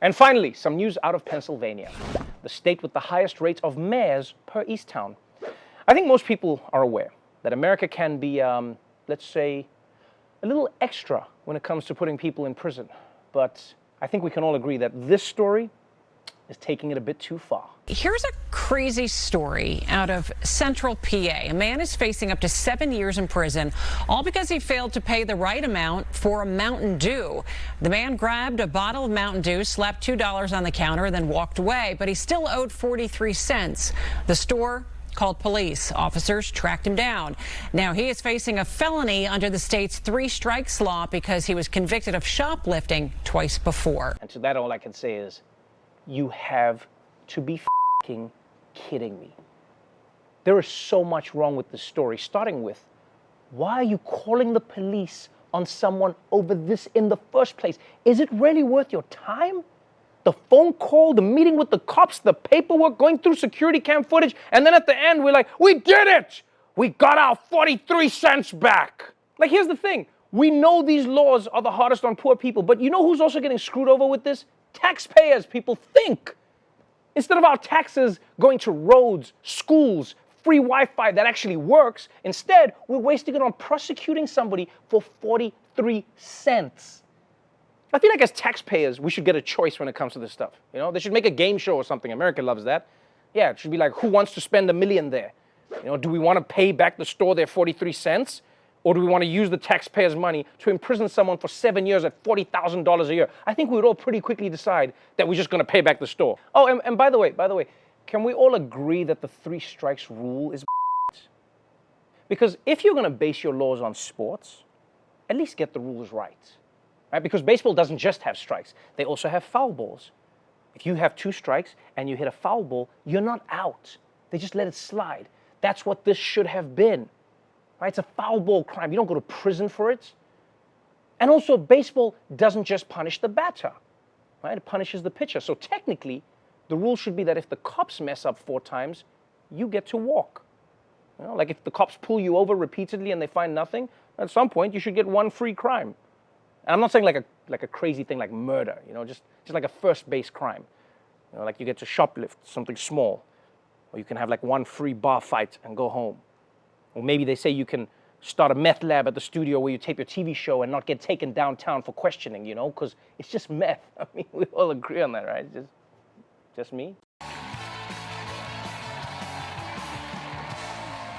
And finally, some news out of Pennsylvania, the state with the highest rates of mayors per Easttown. I think most people are aware that America can be, let's say, a little extra when it comes to putting people in prison. But I think we can all agree that this story is taking it a bit too far. Here's a crazy story out of Central PA. A man is facing up to 7 years in prison, all because he failed to pay the right amount for a Mountain Dew. The man grabbed a bottle of Mountain Dew, slapped $2 on the counter, then walked away, but he still owed 43 cents. The store called police. Officers tracked him down. Now he is facing a felony under the state's 3 strikes law because he was convicted of shoplifting twice before. And to that, all I can say is, you have to be f***ing kidding me. There is so much wrong with this story, starting with, why are you calling the police on someone over this in the first place? Is it really worth your time? The phone call, the meeting with the cops, the paperwork, going through security cam footage, and then at the end, we're like, we did it! We got our 43 cents back. Like, here's the thing. We know these laws are the hardest on poor people, but you know who's also getting screwed over with this? Taxpayers, people think. Instead of our taxes going to roads, schools, free Wi-Fi that actually works, instead, we're wasting it on prosecuting somebody for 43 cents. I feel like as taxpayers, we should get a choice when it comes to this stuff. You know, they should make a game show or something. America loves that. Yeah, it should be like, who wants to spend $1 million there? You know, do we want to pay back the store their 43 cents? Or do we want to use the taxpayers' money to imprison someone for 7 years at $40,000 a year? I think we would all pretty quickly decide that we're just going to pay back the store. Oh, and by the way, can we all agree that the 3 strikes rule is Because if you're going to base your laws on sports, at least get the rules right. Right? Because baseball doesn't just have strikes. They also have foul balls. If you have 2 strikes and you hit a foul ball, you're not out. They just let it slide. That's what this should have been. Right? It's a foul ball crime. You don't go to prison for it. And also, baseball doesn't just punish the batter. Right? It punishes the pitcher. So technically, the rule should be that if the cops mess up 4 times, you get to walk. You know, like if the cops pull you over repeatedly and they find nothing, at some point you should get 1 free crime. And I'm not saying like a crazy thing like murder, you know, just like a first base crime. You know, like you get to shoplift something small, or you can have like 1 free bar fight and go home. Or maybe they say you can start a meth lab at the studio where you tape your TV show and not get taken downtown for questioning, you know, because it's just meth. I mean, we all agree on that, right? Just me.